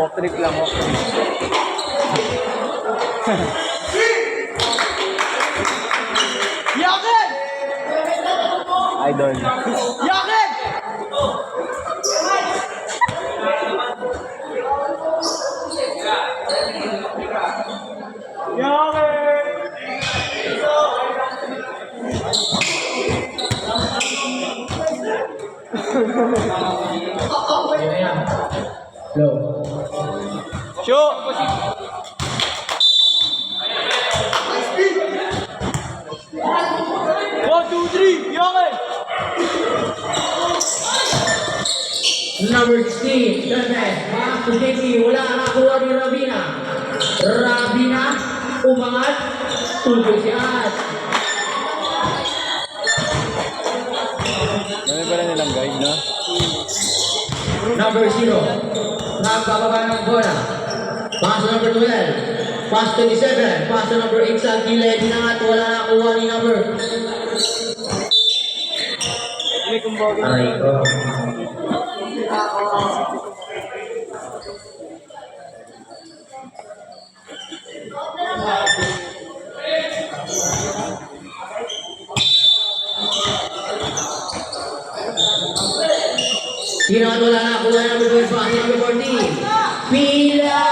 Walk trip lang ako. Yakin! Idol. Yakin! Shoot! 1, 2, 3, yakin! Number 16, Defense. Pass to JP. Wala nakakuha ni Ravina. Ravina, umangat. Tuloy siya. Dami pala nilang guide, no? Number 0. Nagbababa ng bola. Pass to number 12. Pass to 27. Pass to number 8 sa gilid. Inangat. Wala nakakuha ni number. Aray ko. Inangat. Wala nakakuha ni number 12. Pass to number 14. Pila.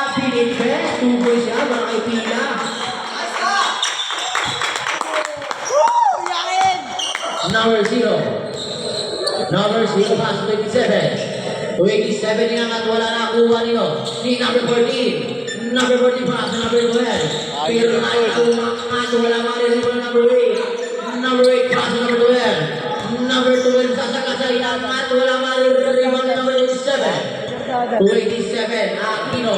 Pinipet. Tuboy siya. Mga kay Pila. Yakin! Number 0. Number 0, pass to 27. 27 inangat, wala na kuha niyo. Ni number 14. Number 14 pass to number 12. Pero na umangat, wala marinig ko number 8. Number 8 pass to number 12. Number 12 sasakasa inangat, wala marinig ko number 87. 27, Aquino.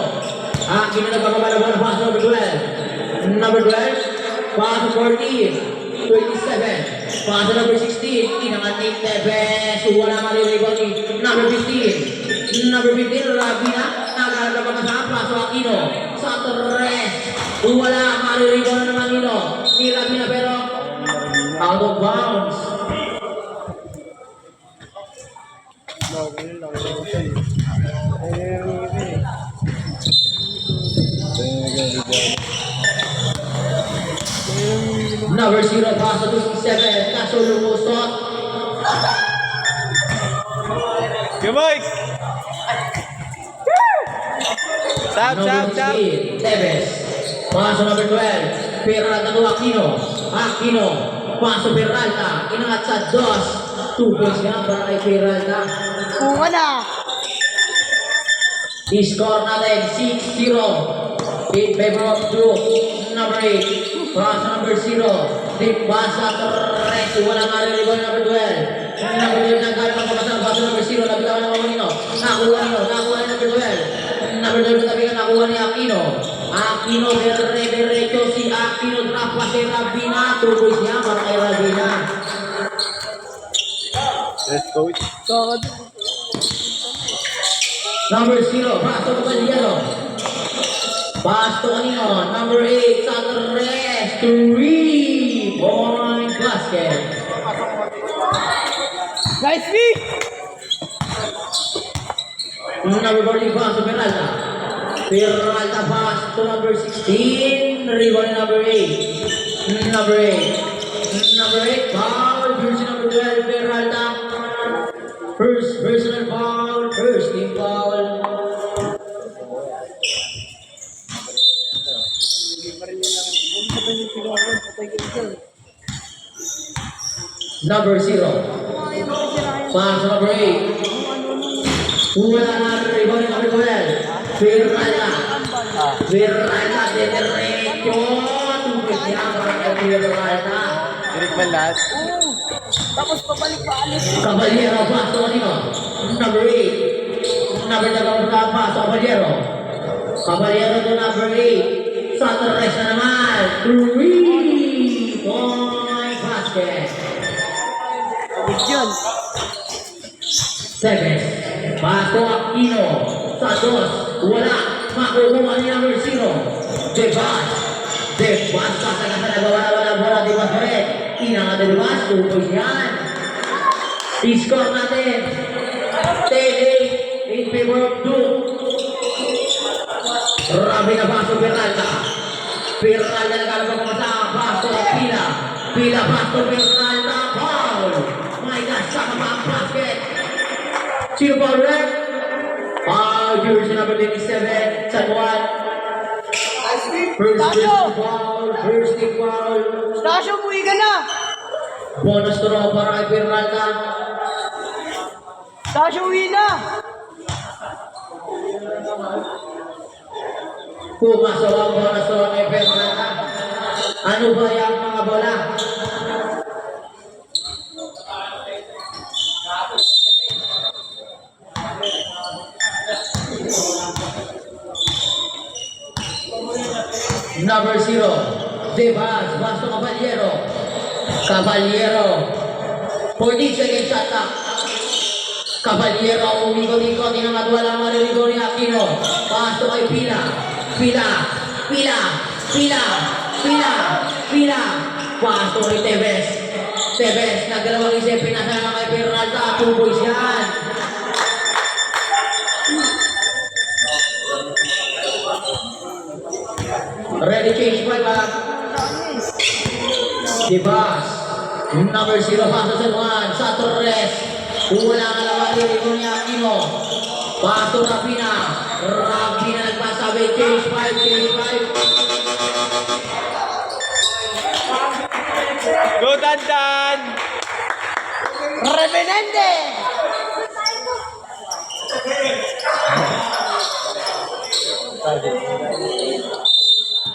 Aquino nagbababa na bola, pass to number 12. Number 12, pass to 14. 27, pass to number 16, inangat ni Tevez, wala mariribaw ni number 15. Number 15, Ravina, nagalala pa sa pass to Aquino. Sa Torres, wala mariribaw na naman nino ni Ravina pero out of bounds. Number 0, pass to 27, kaso lumusot. Go boys! Stop, stop, stop! Tevez, pass to number 12, Peralta to Aquino. Aquino, pass to Peralta, inangat sa dos. 2 points nga para kay Peralta. Kuha na! I-score natin 6-0 in favor of Blue. Number 8, pass to number 0, deep pass sa Torres, wala mariribaw number 12. Number 12 nagkaroon ng kapasang pass to number 0, nabitawan ng Mamonino. Nakuha ni number 12. Number 12 natabigan, nakuha ni Aquino. Aquino, diretso si Aquino, drop pa si Ravina. Tuloy siya para kay Ravina. Let's coach. Number 0, pass to Caballero. Pass to kanino? Number 8, sa Torres. 3-point basket. Nice pick! Number 14, pass to Peralta. Peralta pass to number 16. Rebound number 8. Number 8. Number 8, foul. First number 12, Peralta. First personal foul. First team foul. Number 0. Pass to number 8. Wala na rebound number 12. Peralta. Peralta diretso. Tubig niya para kay Peralta. Direct ba lahat? Tapos pabalik pa alis. Caballero pass to kanino? Number 8. Number 7 pass to Caballero. Caballero to number 8. Sa Torres na naman. 3-point basket. Abig yun. 7. Pass to Aquino. Sa dos. Wala. Makukuha ni number 0. Debas. Debas. Kasagasa nagawa bola. Debas ulit. Inangat na Debas. 2 points yan. I-score natin. 10-8 in favor of Duke. Peralta nagkalabang pumasang. Pasto at Pila. Pila, Pasto, Peralta. Foul. My God, saka pa ang basket. Sino foul red? Foul, jersey number 27, San Juan. First team foul, first team foul. Stasyo, umuwi ka na. Bonus throw para kay Peralta. Stasyo, uwi na. Pumasok ang bonus throw kay Peralta. Ano ba yung mga bola? Number 0, Devas, Basto Caballero. Caballero. 40 seconds shot clock. Caballero, umikot-ikot, inangat walang maririgo ni Aquino. Basto kay Pila. Pila. Pila. Pila. Pila. Pila. Basto kay Tevez. Tevez, nagdalawang isip, pinasama kay Peralta. 2 boys yan. Ready, change by back. Dibas. Number 0, paso sa 1. Sa Torres. Wala nga lawan ni Aquino. Paso Rapina. Rapina nagpasabi. Change 5, change 5. Go, Dandan! Revenente.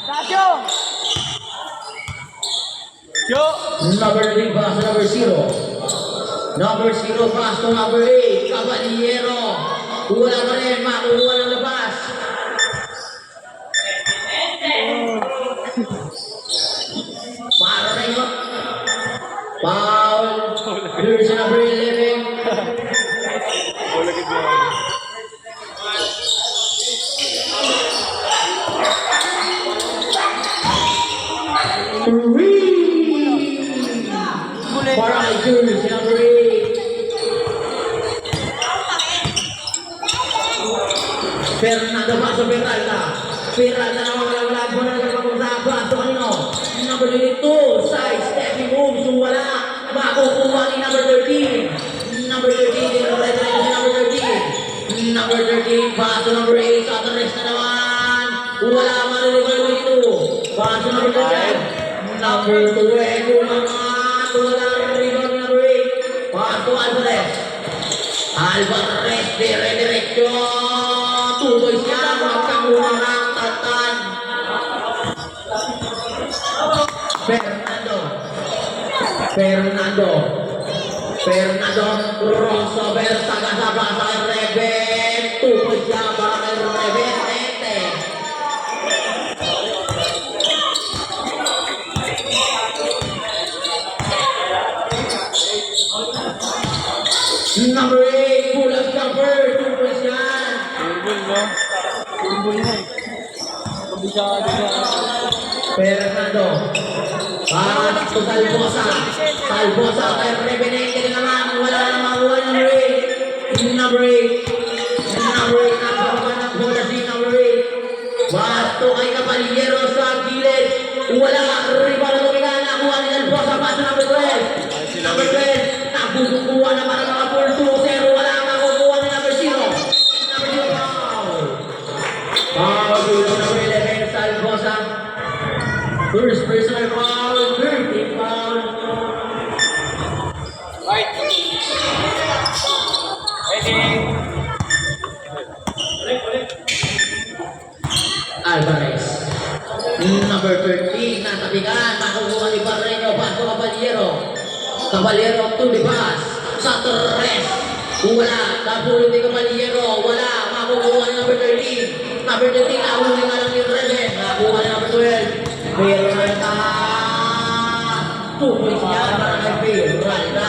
Stasyo. Yo! Number 3, paso number 0. Number 0, paso number 8. Caballero. Wala pa rin. Makukuha ng labas. Para na yun. Foul. Here's number 11. Wala ka dyan. Para kay Jules, number 8. Fernando Paso Peralta. Peralta na wala bola na pag-usap. Paso kanino? Number 22, side stepping moves. Wala. Makukuha ni number 13. Number 13, dinureta na si number 13. Number 13, paso number 8. Sa Torres na naman. Wala maririgal dito. Paso number 13. Number 12, umangat. Wala maririgal ni number 8. Paso Alvarez. Alvarez, dire-diretso. Tuboy siya. Magkakuha ng tatan. Fernando crossover taga-saba sa Reben. Tukoy siya para kay Reben. Ete. Number 8, pull-up jumper. Tukoy siya. Turbol, no? Turbol na eh. Kabisado na. Fernando. Pasto Salvosa. Salvosa kay Rebenente na naman. Wala na makuha ng number 8. Number 8. Number 8. Napakaman ng bola si number 8. Pasto kay Caballero sa gilid. Wala. Riba na tumila. Nakuha ni Salvosa. Pasto number 12. Number 12. Nakukuha na para mga 4-2-0. Wala makukuha ni number 0. Number 0 foul. Foul. Number 11. Salvosa. First personal foul. Third team foul. Right. Ready. Alvarez. Number 13, natabigan. Makukuha ni Barreño. Paso Caballero. Caballero to the pass. Sa Torres. Wala. Napulot ni Caballero. Wala. Makukuha ni number 13. Number 13, nahuli nga lang ni Reben. Nakuha ni number 12. Peralta. Tukoy siya para kay Peralta.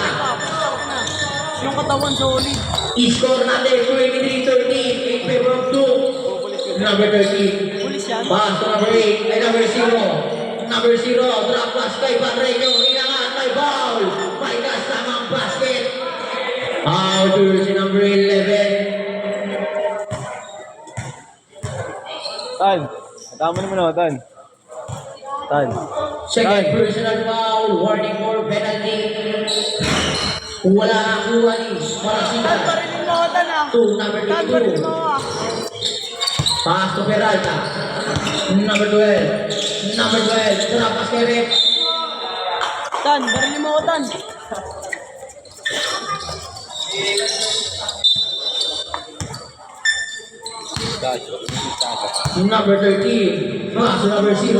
Yung katawan sa uli. I-score natin 23-13 in favor of Duke. Number 13. Pulis yan. Pass to number 8 ay number 0. Number 0, drop pass kay Barreño. Inangat may foul. May kasamang basket. Foul to si number 11. Tan, tama naman ako, Tan. Tan. Second personal foul, warning for penalty. Wala nakuha ni Tan, Marasigan. parilin mo ako, Tan, ah. To number Tan, parilin 22. mo ako, ah. Pass to Peralta. Number 12. Number 12. Drop pass kay Rep. Tan, parilin mo ako, Tan. Number 13. Pass to number 0.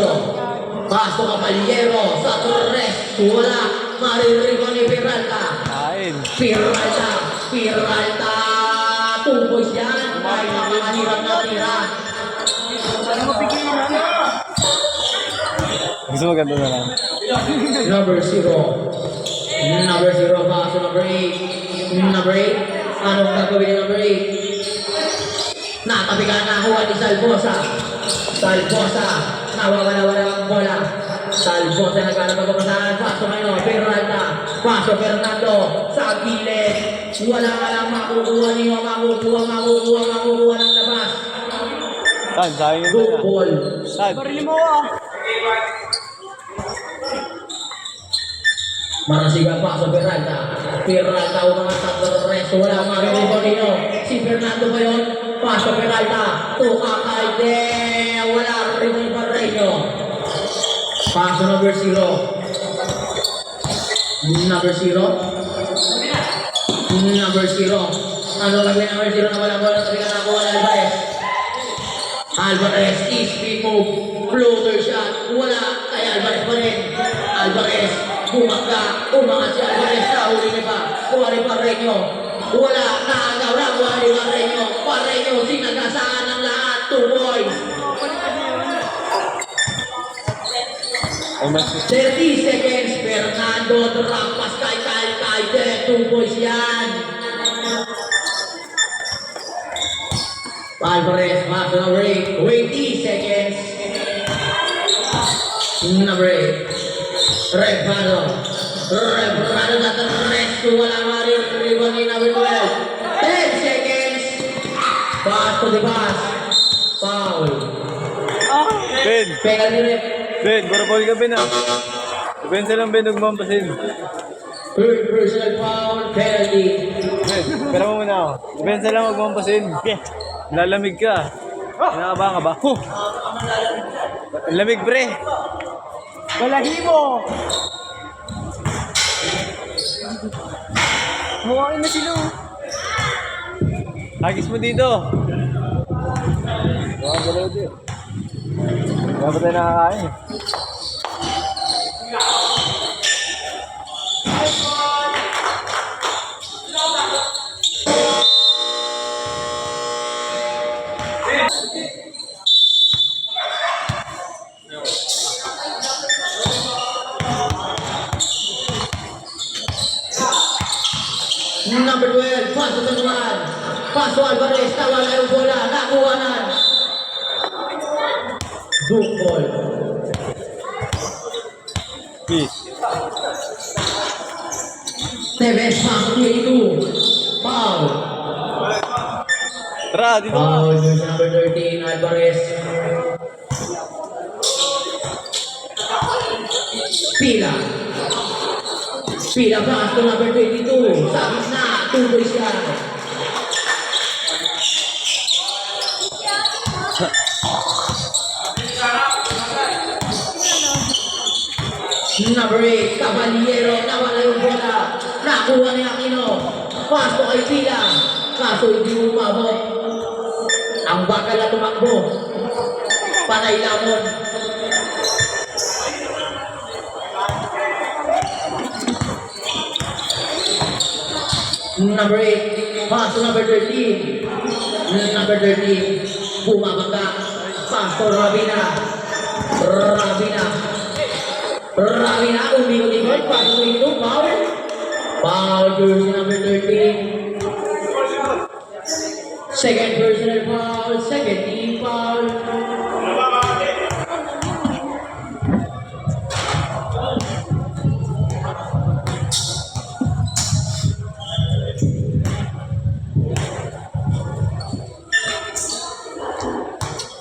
Pass to Caballero. Sa Torres. Wala. Maririto ni Peralta. Kain. Peralta. Peralta. Tuboy siya. Kahit napakahirap na tira. Ano mo pigilan? Gusto mo ganito na lang. Number 0. Number 0. Pass to number 8. Number 8. Anong gagawin ni number 8? Natabi ka nakuha ni Salvosa. Salvosa. Nawawala-wala ang bola. Salvosa naghanap ang pagkasahan. Paso ngayon. Peralta. Paso Fernando. Sa gilid. Wala ka lang makukuha niyo. Makukuha ng labas. Tan, sayang yun Good na. ball. Tan. Parilin mo ako, ah. Marasigan paso Peralta. Peralta umangat sa Torres. Wala makikita nino. Si Fernando ba yun? Paso Peralta. Tuka kay De. Wala rin yung Barreño. Paso number 0. Number 0. Number 0. Ano gagawin number 0 na wala bola? Sabi ka nakuha na Alvarez. Alvarez is free move. Floater shot. Wala. Kay Alvarez pa rin. Alvarez. Bumagka. Umangat si Alvarez. Nahuli niya pa. Kuha rin Barreño. Wala. Naagaw na. Kuha rin Barreño. Barreño. Sinagasaan ng lahat. 2 boys. Ay, mas. 30 seconds. Fernando. Rampas kay 2 boys yan. Alvarez. Pass to number 8. 20 seconds. Number 8. Rebrano. Rebrano na Torres. Wala mariribon ni number 12. 10 seconds. Pass to the pass. Foul. Ah. Ben. Penalty rep. Ben, para pa ka Ben ah. Ben silang Ben, huwag mampasin. Third personal foul. Penalty. Ben, pera mo muna ako. Ben silang huwag mampasin. Lalamig ka. Kinakabahan ka ba? Huh! Ang lamig pre. Balahibo! Huwakin na sila, oh. Hagis mo dito. Baka dalawa dito. Baka ba tayo nakakain? Number 12. Paso to naman. Paso Alvarez. Nawala yung bola. Nakuha na. Good ball. Peace. Tevez. Paso 22. Foul. Tara, dito ka. Foul yung number 13. Alvarez. Pila. Pila pass to number 22. Sa gitna. Tuloy siya. Number 8. Caballero. Nawala yung bola. Nakuha ni Aquino. Pass to kay Pila. Kaso hindi umabot. Ang bakal na tumakbo. Panay lamon. Number 8, pass to number 13. Number 13, bumabangga. Pass to Rabina. Rabina, umikot-ikot. Pass to ito, foul. Foul, jersey number 13. Second personal foul, second team foul.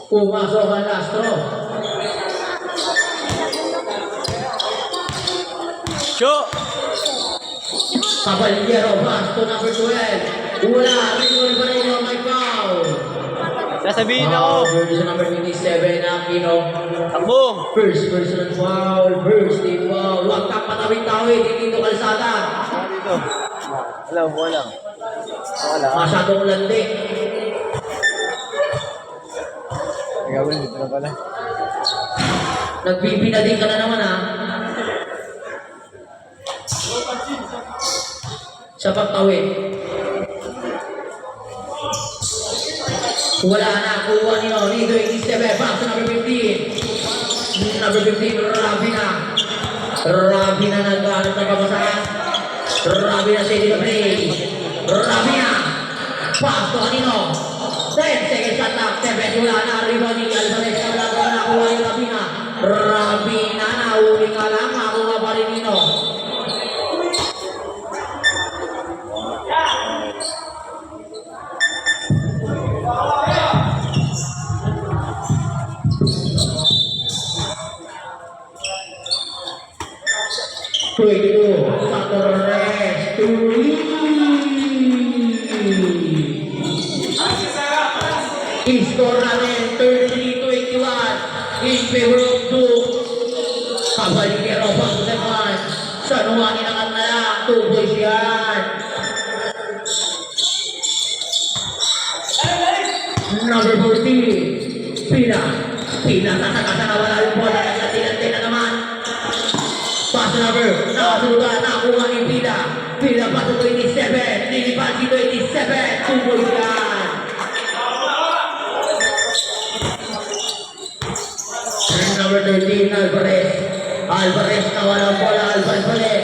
Pumasok ang Lastro. Caballero pass to number 12. Wala, Ringo Barreño, may foul. Sasabihin ako. Version number 27, Aquino. Takbo. First personal foul, first team foul. Huwag kang patawid-tawid, hindi dito kalsada. Dito. Alam mo lang. Wala. Masyadong landi. Gagawin dito na pala. Nagbibinading ka na naman ha. Sa pagtawid. Wala na, kuha niyo. Nito 87, pass to number 15. Number 15, Ravina. Ravina nagkahanap ng kabasahan. Ravina steady the play. Ravina. Pass to kanino. 10 seconds shot clock. Tebes, wala na. Rebound ni Alvarez. Wala pa na kuha ni Ravina. Ravina na. Uli nga lang. Makuha pa rin nino. Score natin 33-21 in favor of Duke. Caballero pa sa naman. Sa nuwangin ang at na lang. 2 boys yan. Number 14. Pina. Pina kasa-kasa na wala yung bola. Nagkatilante na naman. Pass number. Nakasurugan. Nakuha ni Pina. Pina pa sa 27. Nilipan si 27. 2 boys yan. Number 13, Alvarez. Alvarez na walang bola. Alvarez balik.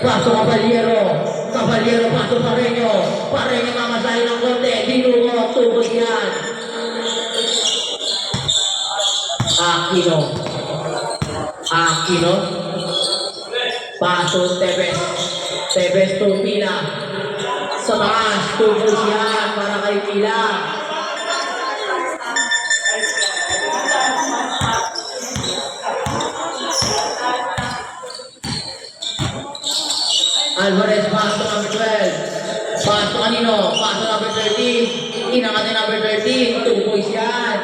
Paso Caballero. Caballero, paso Pareño. Pareño mamasahin ng konti. Dinungo. Tubos yan. Aquino. Aquino. Paso Tebes. Tebes to Pila. Sa taas. Tubos yan para kay Pila. Alvarez, pass to number 12. Pass to kanino? Pass to number 13. Inang natin number 13. 2 points yan.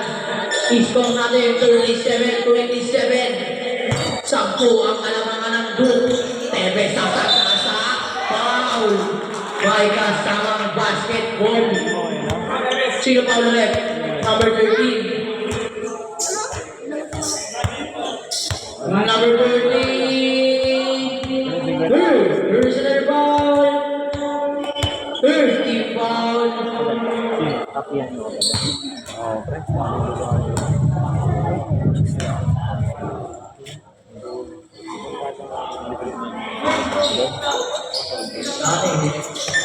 I-score natin 37-27. 10 ang alamangan ng Duke. Tebes sa pagkasa. Foul. May kasamang basketball. Sino pa ulit? Number 13. Number 13. Personal foul. First team foul. Kapiyan mo. Okay.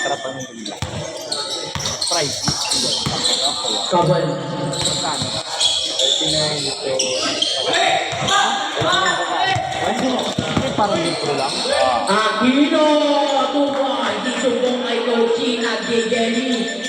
Sarapan ng price. Kabal. Magkano? 39 parang litro lang. Aquino, tuwa, hindi sumbong kay Coachy at Jejeli.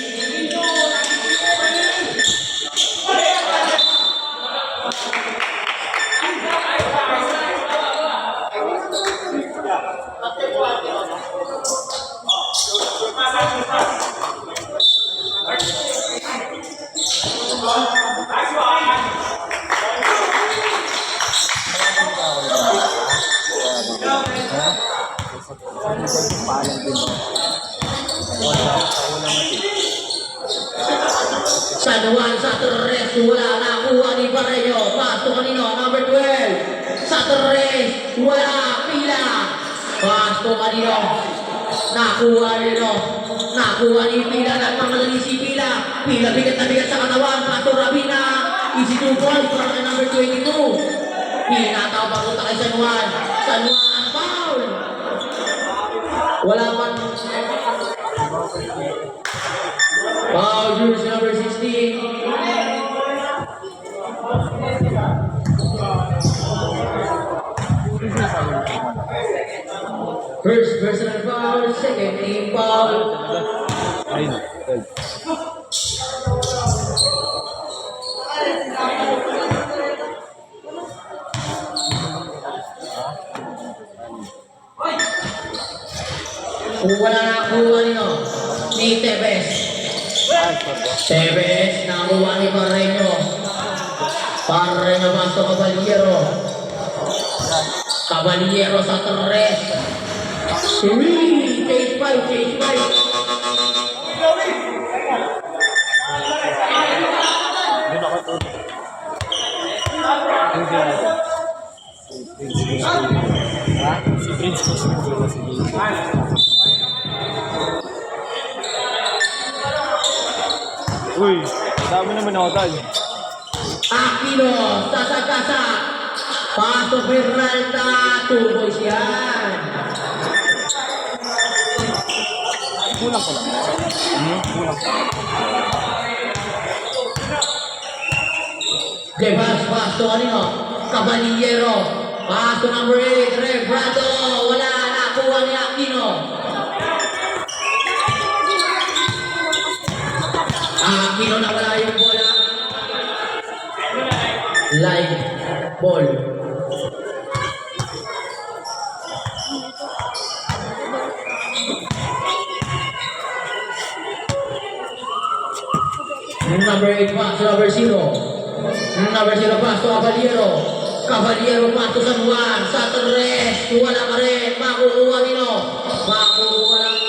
San Juan sa tres, wala nakuha ni Pareño. Pasto kanino, number 12. Sa tres, wala, Pila. Pasto kanino, nakuha nino. Nakuha ni Pila, nagmamadali si Pila. Pila bigat na bigat sa katawan. Pasto Ravina, easy to ball para kay number 22. Hinataw papunta kay San Juan. San Juan, foul. Wala man. Foul, jersey number 16. First personal foul, second team foul. Ayun. Kung wala na kuha niyo, ni Tevez. Tevez, nakuha ni Barreño. Barreño paso Caballero. Caballero sa Torres. Chase 5, chase 5. Si Prince ko siguro si Uy, dami naman ako tal. Aquino, sasa-sasa. Paso Peralta, 2 boys yan. Kulang ko lang. Kulang ko. Devas, paso kanino? Caballero. Paso number 8, Rebrado. Wala na, kuha ni Aquino. Aquino na wala yung bola. Live ball. Number 8 paso, number 0. Number 0 paso, Caballero. Caballero paso San Juan. Sa Torres. Wala pa rin. Makukuha nino. Makukuha lang.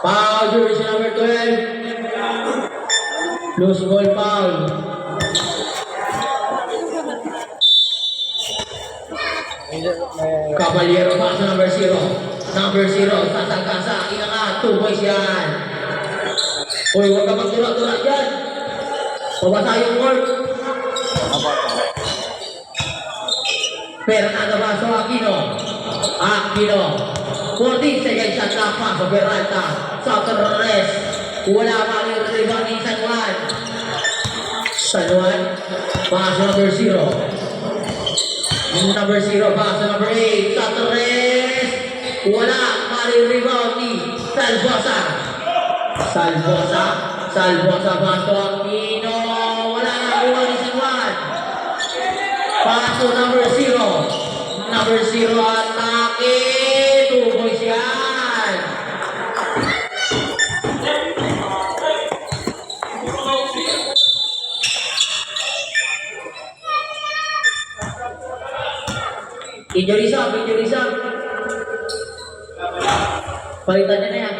Foul, jersey number 12. Loose ball foul. Caballero paso number 0. Number 0, kasa-kasa, inangat, 2 boys yan. Uy, huwag ka magtura-tura dyan. Pabasa yung court. Fernando Paso, Aquino. Aquino. 14 seconds shot na paso, Peralta. Sa Torres. Wala pa yung rebound ni San Juan. San Juan, paso number 0. Number 0, paso number 8. Sa Torres. Wala pa yung rebound ni Salvosa. Salvosa paso Aquino. Wala na kuha ni San Juan. Paso number 0. Number 0 atake. 2 boys yan. Injury sub. Palitan niya na yan.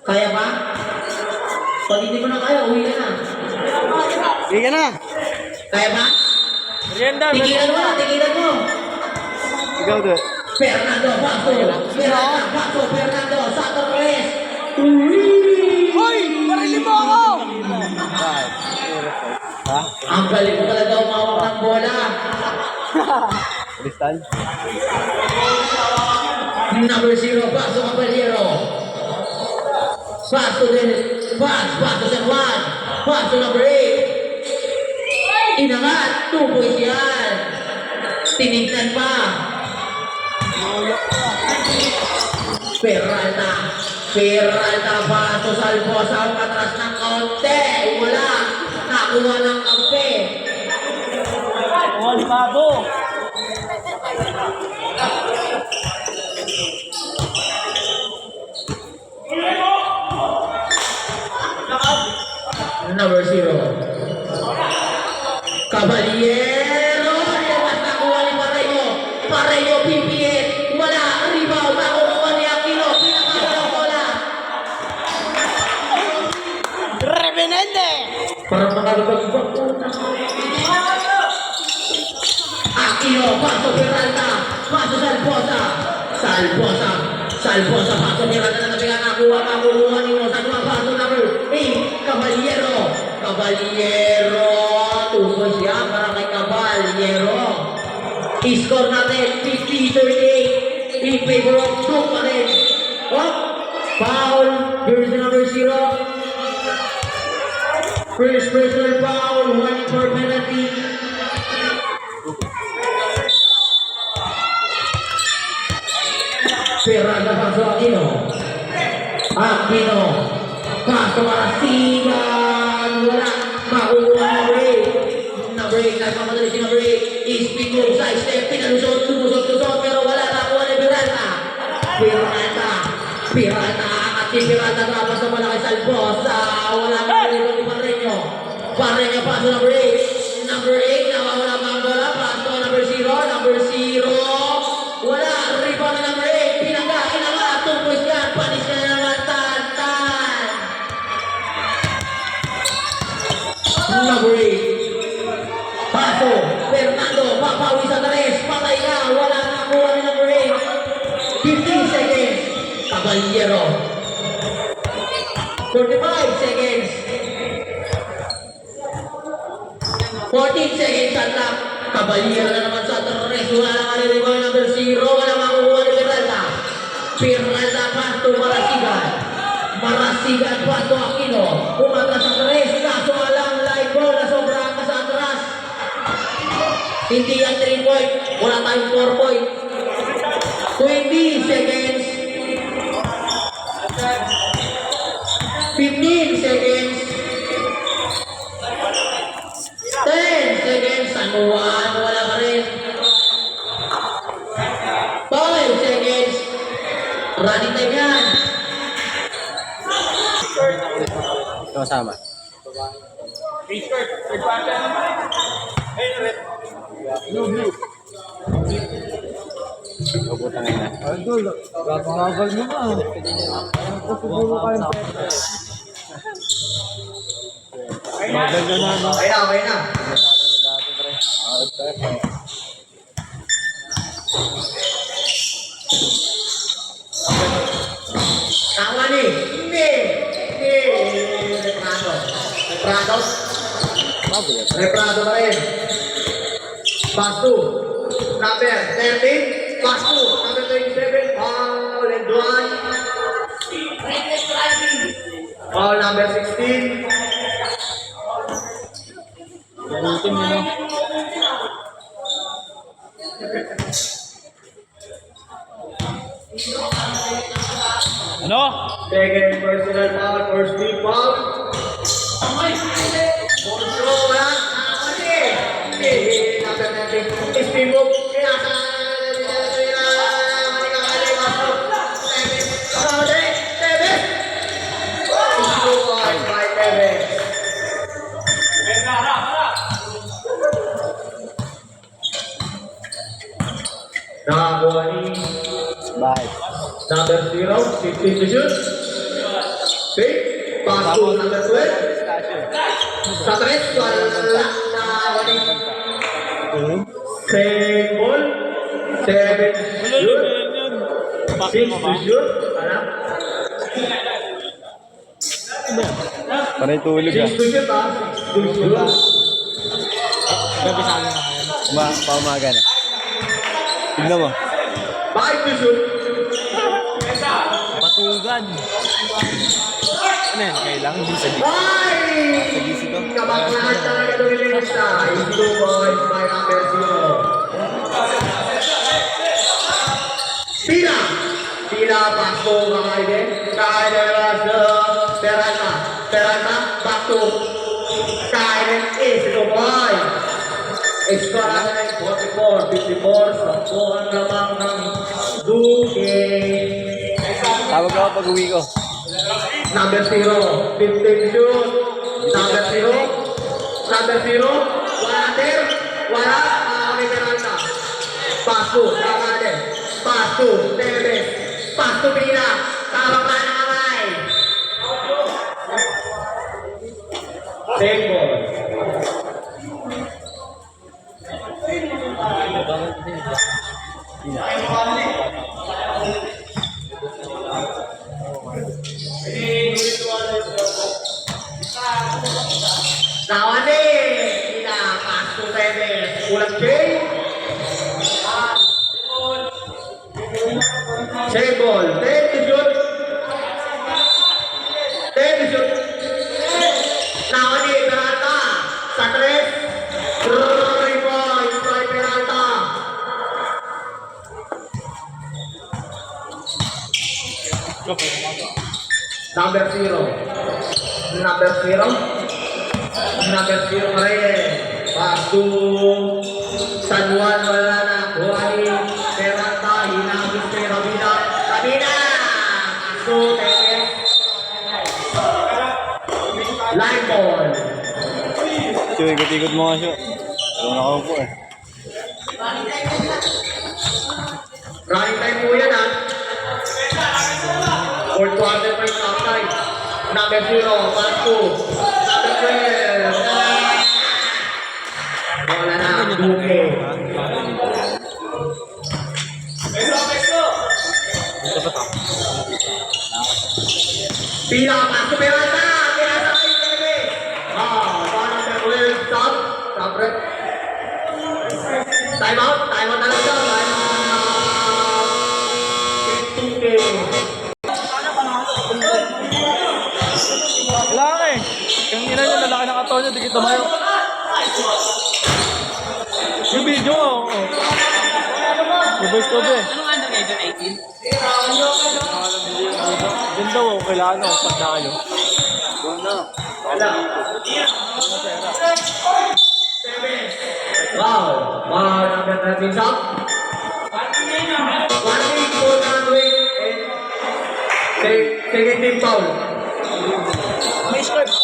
Kaya ba? Pag hindi mo na kaya, uwi ka na. Sige ka na. Kaya ba? Merienda, Tigilan mo. Ikaw doon. Fernando sa Torres. Hoy! Parili mo ako! Ha? Ang galing mo talaga umawak ng bola. Listan? Number 0, paso Caballero. Paso San Juan. Paso number 8. Inangat, 2 boys yan. Tinignan pa. Peralta paso Salvosa ang katras ng konti. Wala. Nakuha ng kampe. Oh, bago. Number 0. Caballero. Lewas nakuha ni Barreño pipit. Wala. Rebound. Nakuha ni Aquino. Pinakala ng bola. Revenente! Parang makalipag-ibang puta. Aquino. Paso Peralta. Paso Salvosa. Paso Peralta na nabigan. Nakuha ni San Juan. Paso number 8. Caballero. Tubo siya para kay Caballero. I-score natin 50-38 in favor of Duke pa rin. Foul. Jersey number 0. First personal foul. 1 for penalty. Peralta paso Aquino. Paso para Sigan. Wala. Makuha number 8. Number 8 na nagmamadali si number 8. Speed move, side step, pinalusot, lumusot, pero wala na kuha ni Peralta. Peralta, at si Peralta trapas na malaki sa Albosa. Wala na rito ni Barreño. Barreño paso number 8. Number 8, nawawala pa ang bola. Paso number 0. Wala, rebound na number 8. Pinangga, 2 points yan. Panis na naman, Tantan. Number 8. Paso, Fernando, papawi sa Tares. Patay na, wala na kuha ni number 8. 15 seconds. Caballero. 45 seconds. 14 seconds at lang. Caballero na naman sa Tares. Wala na kaliligaw number 0. Wala makukuha ni Peralta. Peralta pasto Marasigan. Marasigan pasto Aquino. Umatras sa Tares. Kaso alang live ball na sobrang ka sa atras. Hindi yan 3 point. Wala tayong 4 point. 20 seconds. 15 seconds. 10 seconds. Sanuan. Wala pa rin. 5 seconds. Running time yan. Kasama. Pagputang ina. Idol, gagagal mo na. Siguro kayong pwede. Bagal ka na, no? Okay na. Tama ni. Hindi. Reprado pa rin. Pass 2. Number 13. Pass 2. Number 27. Foul and one. Foul number 16. Galutin mo, no? Ano? Second personal foul, first team foul. Control, wala. Hindi. Number 19. Speed move. Kaya sa... Nakakuha ni Bye. number 0, 15 to shoot. Okay, pass to number 12. Sa 3, wala nakakuha ni same ball. 7 to shoot. 6 to shoot. Alam? Panay tulog 6 ah. to shoot, ha? 6 to shoot. Gabi sa akin na kayo. Paumaga na. Tignan mo. 5 to shoot. Patugan. Ano yan? Kailang hindi sa dito. Bye! Kabaklahan talaga ito ni Lensa. 2 points by number 0. Pila, back to Kakaide. Kakaide was Peralta, back to Kakaide is 2 points. Extra na 44, 54, sampuhan lamang ng Duque. Tawag ako pag uwi ko. Number 0, 15 shoot. Number 0. Wala there. Wala. Okay, Peralta. Pass to. Kakade. Pass to. Teves. Pass to Pina. Tawag ka na kamay. Take ball. Nawan eh. Pina. Pass to Teves. Ulang Jay. Take ball. Take the shoot. Nawan eh. Peralta. Sa 3. 3 points by Peralta. Number 0 pa rin. Pass to San Juan, wala na. Juani, Peralta, hinagis kay Rabina. Rabina! Pass to Tepe. Line ball. Siyo, ikot-ikot mo nga siya. Wala nakaupo eh. Running time po yan ha. Fourth quarter pa yung halftime. Number 0, pass to number 12. Wala na, Duque. Pila, pass to Peralta. Peralta kayo, Pepe. Number 12, stop. Stop, right? Time out na lang daw. Time out. 2K. Wala ka eh. Yung ina niya, lalaki ng katawan niya, di kita mayo. Yung video ko. Yung voice ko ba eh. Anong ano ngayon? 18? Diyan daw, kailangan ako pag tayo. Wala. Wow. Wow, number 13 shot. One thing for Nandwing and second team foul. May score ba?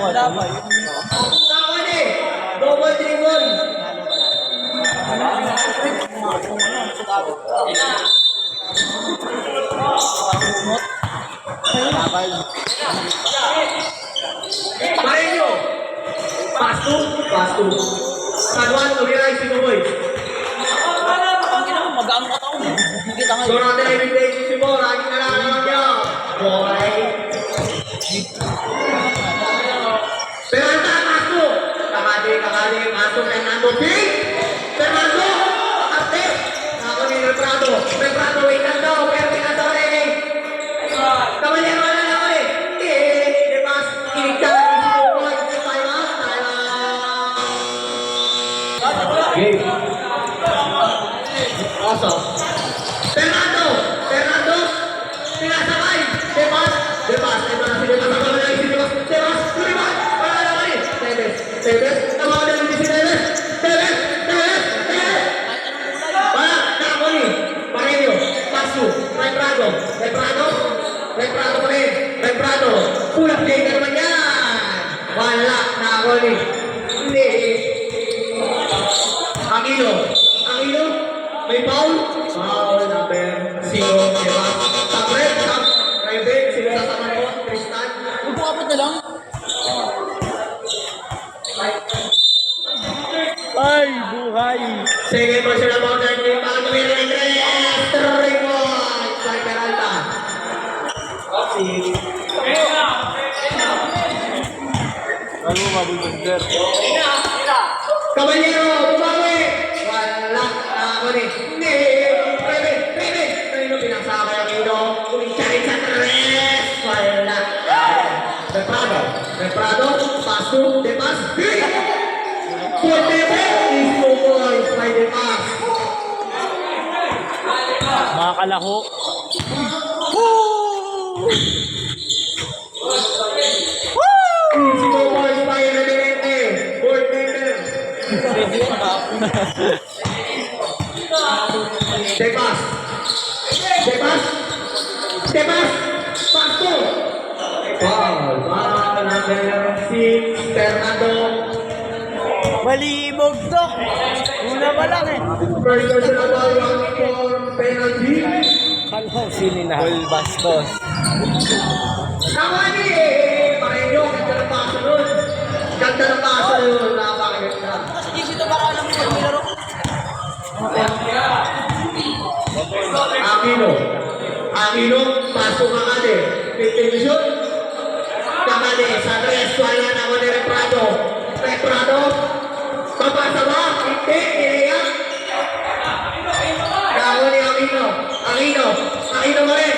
Wala pa. Kawan eh. Double dribble. Marenyo. Pass to. San Juan, tumiray si Tuboy. Mag-ano ka tao. Kita nga. So natin ay invitation si Bo. Raging na lang naman niya. Boy. Peralta, pass to. Kakali. Pass to kay Nando King. Fernando. Ate. Ako ni Reprado. Reprado, wait lang daw. Pero pinasa rin. Kamalero na lang ako eh. Demas. Iligtan. Game. Awesome. Fernando, pinasakay. Debas. Wala na rin. Tebes. Tama na rin si Tebes. Wala, nakakuli. Pareño, Pasu, Reprado pa rin. Reprado, pulap game na naman yan. Wala, nakakuli. Hindi. Angilo, may foul number 0, diba? Top private, sino sasama mo? Tristan. Magpapapot na lang. Ay, buhay! Second version ng Mountain Dew, baka tumira ng 3 points by Peralta. Ano mo mabulong, sir? Caballero, bumawi! Wala, nakakuli. Hindi! Pwede! Kanino pinasakay ang ino? Kuminsyahin sa 3! Wala. Reprado, pass to Demas. For Tebe, is 2 points by Demas. Mga kalaho. Is 2 points by Reminente. For Tebe. Demas, pass to. Wow, number 6, Fernando. Malibog to! Una pa lang eh. First personal ball, 1 for penalty. Kalaho, sinina. Paul Bastos. Nakani eh! Pareño, ganda ng paso nun. Napakaganda. Kasi GC ito baka alam mo kung may laro. Aquino, pasok ka kade. 15 shoot. Kamade, sa 3, wala na ako ni Reprado. Papasa ba? Hindi, iniyak. Ako ni Aquino mo rin.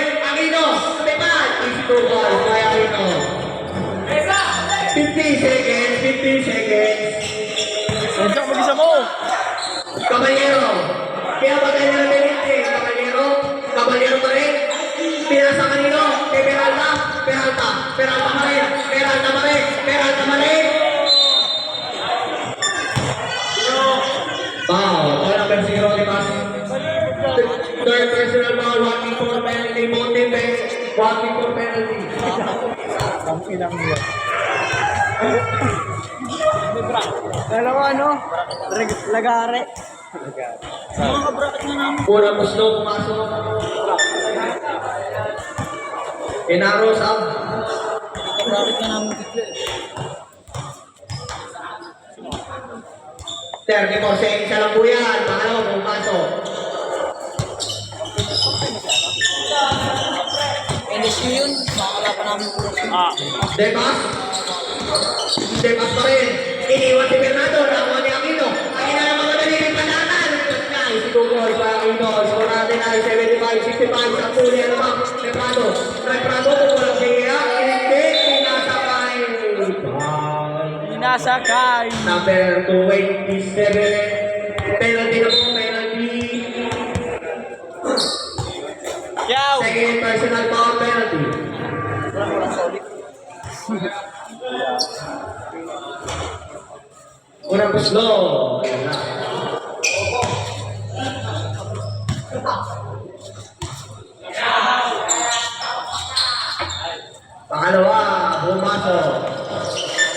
Tepat. Is 2 balls by Aquino. 15 seconds. Huwag siya mag-isa mo! Caballero. Kaya ba tayo na natin Caballero pa rin. Pinasa kanino? Kay Peralta pa rin. Third personal foul, 1v4 penalty, both defense, 1v4 penalty. Ang inang niya. Dalawa, no? Lagare. Unang muslo, pumasok. Inaro, sub. 34 seconds na lang po yan. Pangalawa, pumasok. NSU yun, makakalapan namin po. Depas. Depas pa rin. Iniwan si Bernardo. Nakuha ni Aquino. Aquino na mga daliri panatan. Si Google pa Aquino. Score natin ay 75-65. Sa puli ano ba? Reprado. Reprado kung walang siya. Hindi. Pinasakay. Pinasakay. Number 27. Penalty na po. Penalty. Yaw! Second personal foul penalty. Unang puslo. Pangalawa, pumasok.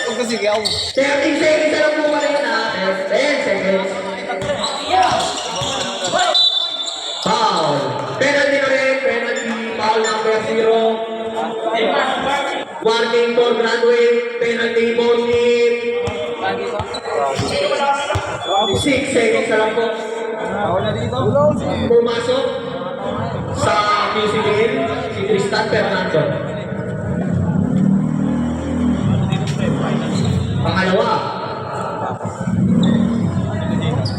Huwag kasi yaw. 30 seconds na lang po pa rin na. 10 seconds. Foul. Penalty na rin. Penalty. Foul number 0. Warning for graduate. Penalty bonus. 6 seconds na lang po. Ako na dito. Pumasok sa QC game si Tristan Fernando. Pangalawa.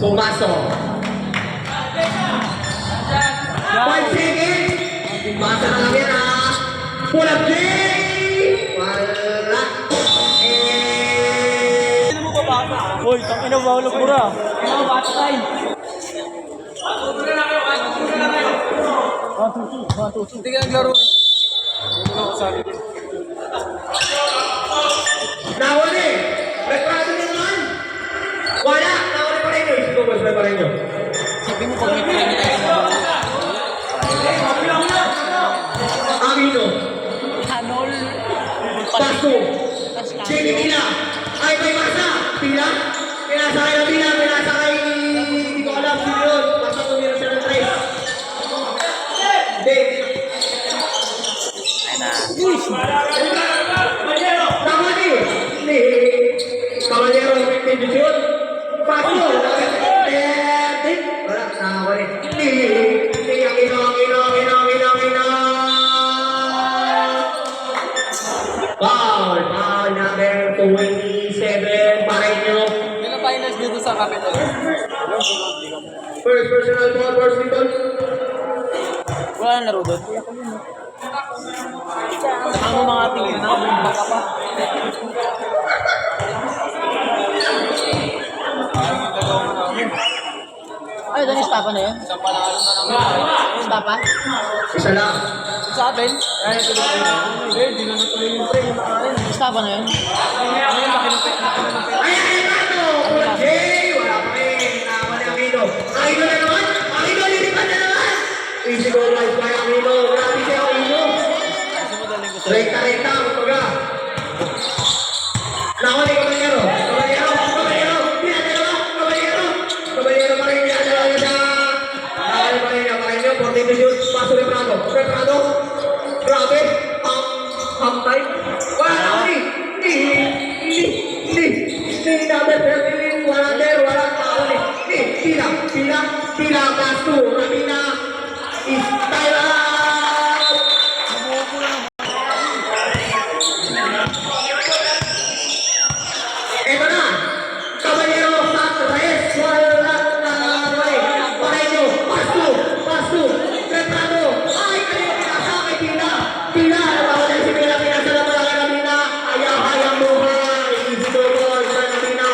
Pumasok. 5 seconds. Pasa na lang yan ha. Pull up J. Wala. Hoy, tangina ba ulo pura? Ano, bata tayo? Hindi ka naglaro. Nawali. Nagprado din naman. Wala. Nawali pa rin yun. Sino ba pa rin yun? Sabi mo pag may pinili tayo sa mga Amino. Hanol. Pasko. Jamie Pila. Ay, may masa. Pila. Pinasakay na Pila. Pinasakay. Hindi ko alam. Sino yun? Basta tumira siya ng trace. Hindi. Kamali. Hindi. Kamalero. Pindusyot. Pasko. Wala. Nakawali. Hindi. Hindi. Aquino. Foul number 27 pa rin nyo. Ilang finals dito sa Capitol? First personal foul, first return. Wala na laro doon. Ang mga tingin na, baka pa. Ay, doon istapa na yun? Isang panalo na naman. Istapa? Isa lang. Sa atin? Ay, tuloy ko na. Hindi na natuloy yung pre, yung nakain. Istapa na yun? Ano yung nakinupit? Ay, Aquino! Jay! Wala pa rin. Nakawali Aquino. Aquino na naman! Aquino, lilipan na naman! Easy goal guys by Aquino. Grabe si Aquino. Rekta, kumbaga. Nakawali Caballero. Caballero pa rin. Pinadalawa siya. Nakawali pa rin. Aquino, 42 shoots. Paso Reprado. Grabe. Half time. Wala na kami. Hindi. Number 13. Wala nakawali. Pila. Paso. Ramina. Is time out. Eto na. Caballero sa tres. Wala nakawali. Pareño. Paso. Reprado. Ay, kanina pinasakay. Pila. Nakawali si Pila. Pinasa na malaki Ramina. Hayang buhay. Easy goal sa Ramina.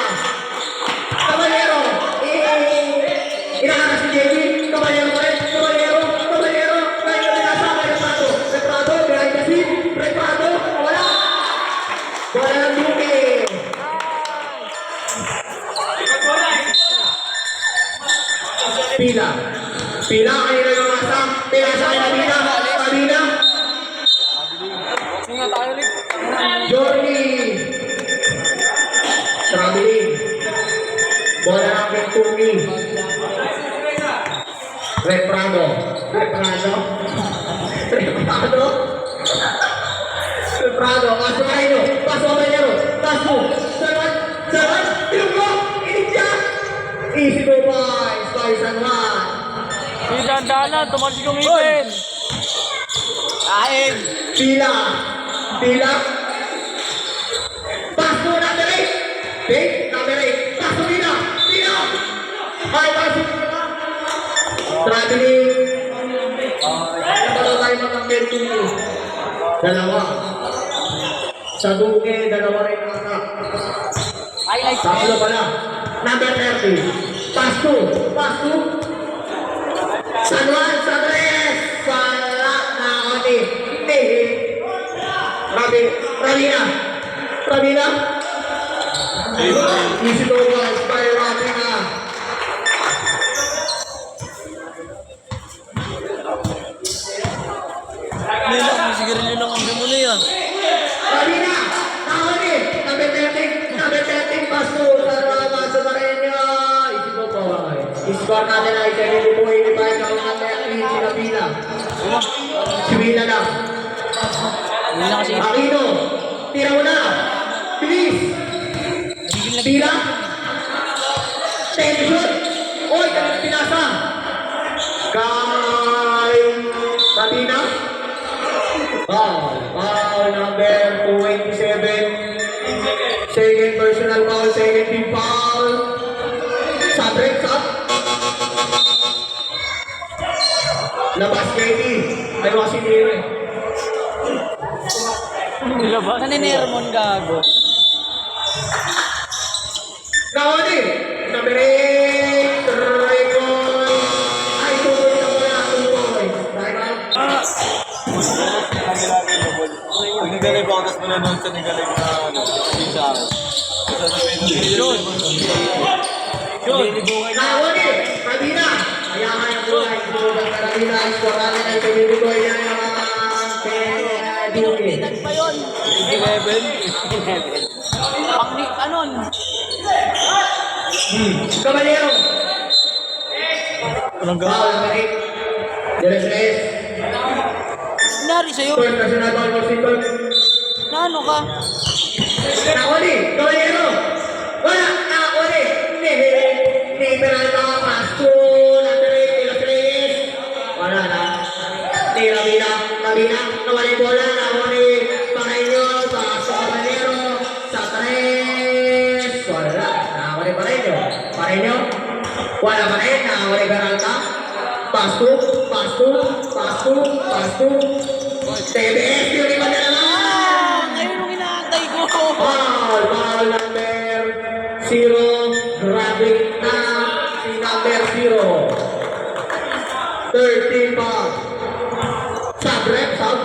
Caballero. Inakas si JB. Caballero pa rin. Caballero. Kaya pinasakay Reprado. Behind the seat. Reprado. Wala. Wala ng duki. Pila kanina yung masa. Pinasa kay Rabina. Rabina. Sige nga tayo ulit. Journey. Traveling. Bola ng Bentumi. Reprado. Reprado. Reprado. Reprado. Paso kayo. Paso kayo. Paso. Saran. Saran. Tinuglo. Inigya. Easy to boys. By San Juan. Sige, dahan-dahan. Tumalis yung ngipin. Kain. Pila. Pila. Paso number 8. Big number 8. Paso Pila. Pila. Ay, paso. Traveling. Napalo tayo mga Bentumi. Dalawa. Sa Duque, dalawa rin ang anak. Highlights. Tatlo pala. Number 30. Pasto. Pasto. San Juan sa 3. Wala na oni. Hindi. Rabina. Rabina. Easy to guys by Rabina. Sigarilyo lang ang bimuli yan. Rabina. Naoni. Number 30. Number 30. Pasto. Sarama sa Mareño. Easy to guys. Score natin ay 72-85. Ang natin si Rabina. Si Wila lang. Hindi na kasi. Aquino, tira mo na. Bilis. Tira. Tension. Oy, pinasa. Kay Rabina. Foul number 27. Second personal foul, second team foul. Sabrek, sab. Labas Katie. Ay, wasi nila. Nilabas. Naninermon gago. Nawani, number 8, Raymond. Ay, tuloy na wala, tuloy. Raymond. Pag nagaling ko, tapos manonood sa nagaling na ano, sa akin. Sa Facebook. Nawani, Rabina. Ayahan ang buhay. Tulad ka Rabina. Score natin ay pinibutoy niya yung mga Pinupitan pa yun. 11. Paknik, anon. Caballero. Walang Foul number 8. Deres Reyes. Nari sa'yo. First personal foul for Sinton. Na ano ka? Nawani, Caballero. Wala, Nawani. Hindi, penalta. Pasto. Number 8, Deres Reyes. Wala na. Hindi, Rabina. Rabina. Nawani bola. Nawani. Pareño. Paso Caballero. Sa 3. Wala. Nawani Pareño. Pareño. Wala pa rin. Nawani Peralta. Pasto. Pasto. Pasto. Pasto. TBS. Yung iba na naman. Ah! Ngayon yung inaantay ko. Foul number 0, grabbing na si number 0. 30 pa. Sub-rep, sub.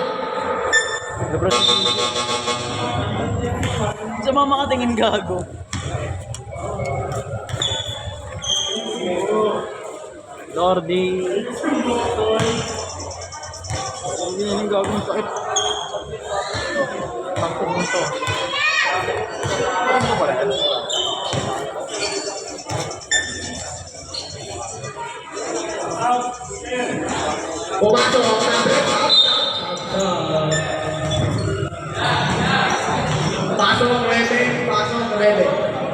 Sa mga makatingin gago. Lordi. Hindi na yung gagawin sakit. Pangkong mo to. Ano pa rin? Pumasok ang sub-rep, sub. Pasok ang Rebe, pasok ang Rebe.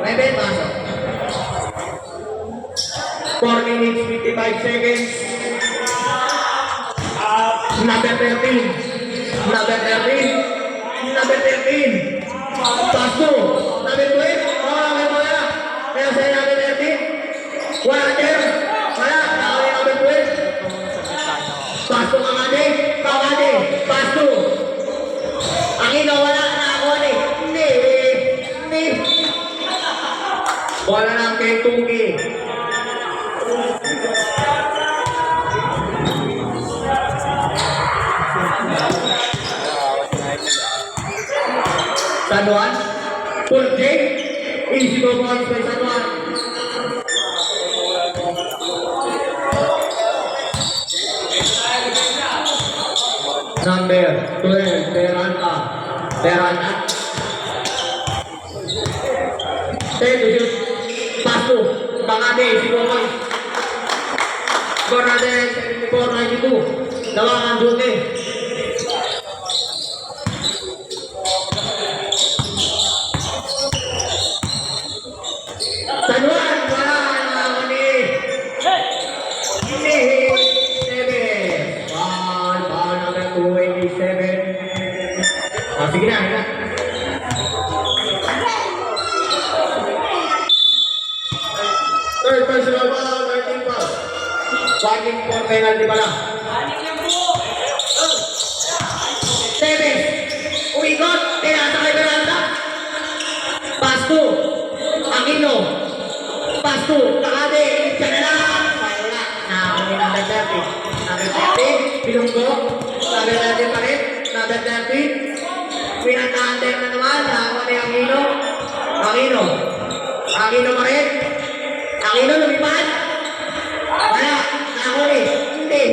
Rebe, pasok. 4 minutes, 55 seconds. Number 13. Number 13. Number 13. Paso. Number 12. Oh, may wala. Kaya sa'yo number 13. Wala, Jer. Wala. Nakawin number 12. Paso Kamade. Kamade. Paso. Ang ino, wala na ako ni. Hindi. Hindi. Wala lang kay Tuki. San Juan. Full game. Easy to points by San Juan. Number 12, Peralta. Peralta. Take to shoot. Pass to Bangade, Sigomay. Score natin, 74-92. Lawangan duty. Tanuan, wala na ni. Hindi, 7. Ball number 287. Sige na, sige na. Third personal ball, 13 ball. Warning for penalty pala. Tevez, umikot, tinasa kay Peralta. Pass to Aquino. Pass to Takade, siya na lang. Wala, nakakuni number 30. Number 30, Bilunggo. Number 30 pa rin. Number 30. Pinaka-under na naman, nakakuni Aquino. Aquino. Aquino pa rin. Aquino lumipad. Wala, nakakuni. Hindi.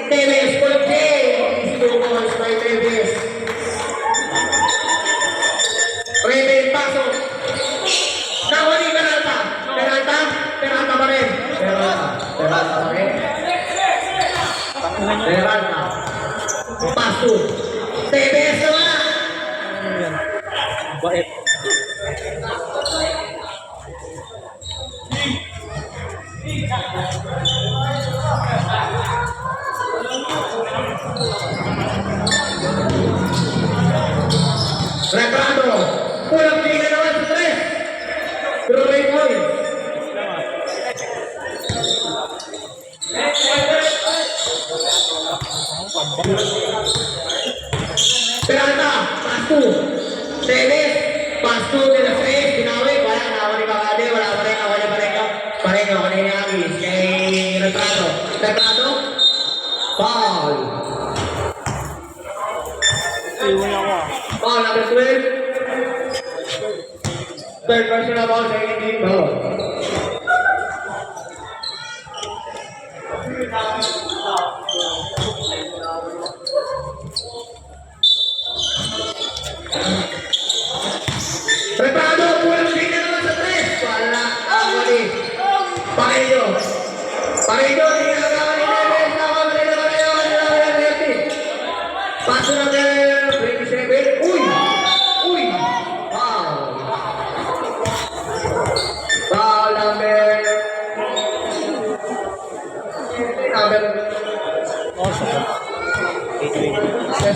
Tevez, full play. 2 balls by Tevez. Rebe, pasok. Nakakuni Peralta. Peralta. Peralta pa rin. Peralta pa rin. Peralta. Paso. Tevez naman. Bait. Retrado. Pulang tiga naman sa 3. Three point. Peralta, pasto. Tevez, pasto de las 3. Pinawi, wala na ako ni Bangade, wala pa rin ako ni Pareño. Pareño, kanina Agis. Kay Retrado. Retrado. Foul. Iwan ako ah. Foul number 12. Third personal ball, second team ball. Retrado, pulang tingin naman sa 3. Wala, nakawali. Pareño. Pareño, hindi nakagawa ni Neves. Nakawali na kayo. Paso number 27. Uy! Uy! Foul. Foul number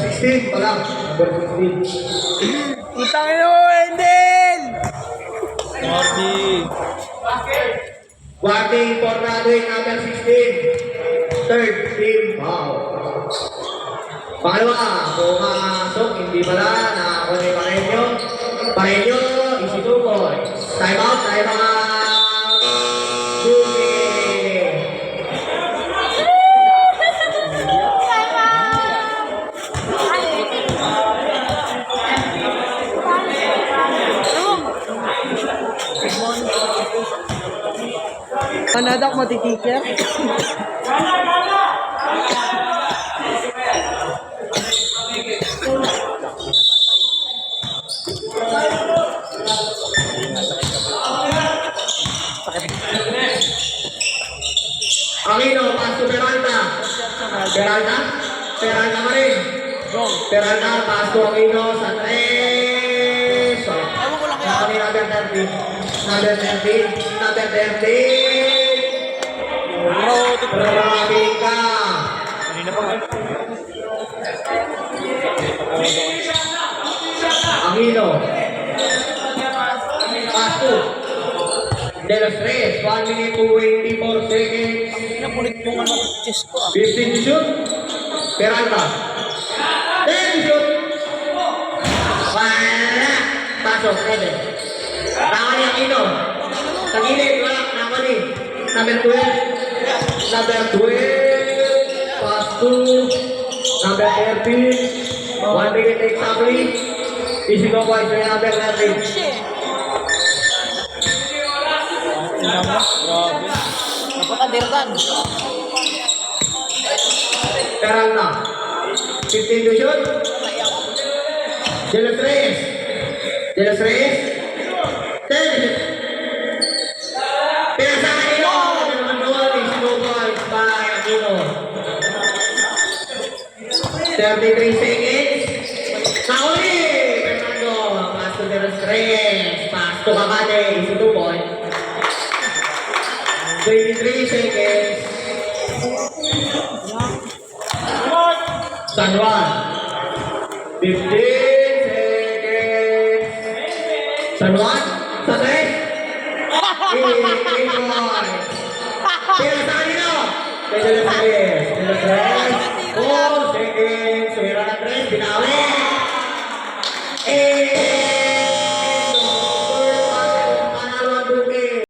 16 pala. Number 16. Utang nyo, Endel! Marty. Guarding for Radway, number 16. Third team foul. Pangalawa, pumasok, hindi pala, nakako ni Pareño. Pareño, easy 2 points. Time out, time out. Duque. Manadak mo titiker? Aquino, paso Peralta. Peralta. Peralta pa rin. Peralta, paso Aquino sa 3. So, ako ni number 30. Number 30. Number 30. Grabe ka. Kanina pa nga. Aquino. Paso. De los 3. 1 minute 24 seconds. Napulit yung ano, chest ko ah. 15 to shoot. Peralta. 10 to shoot. Wala. Pasok. 7. Nakali Aquino. Sa gilid. Wala. Nakali. Number 12. Number 12. Pass to. Number 30. 1 minute exactly. Easy go boys. Number 30. Grabe. Napakadirgan. Peralta. 15 to shoot. De los Reyes. De los Reyes. 10. Pinasahan nyo. Number 1 is 2 points by Aquino. 33 seconds. Nauli! Fernando. Pass to De los Reyes. Pass to Kakate. Is 2 points. 23 seconds. San Juan. 15 seconds. San Juan. Sa 3. 8 points. Pinasahan nyo. De los Reyes. De los Reyes. 4 seconds. Sumira ng 3. Binawi. 8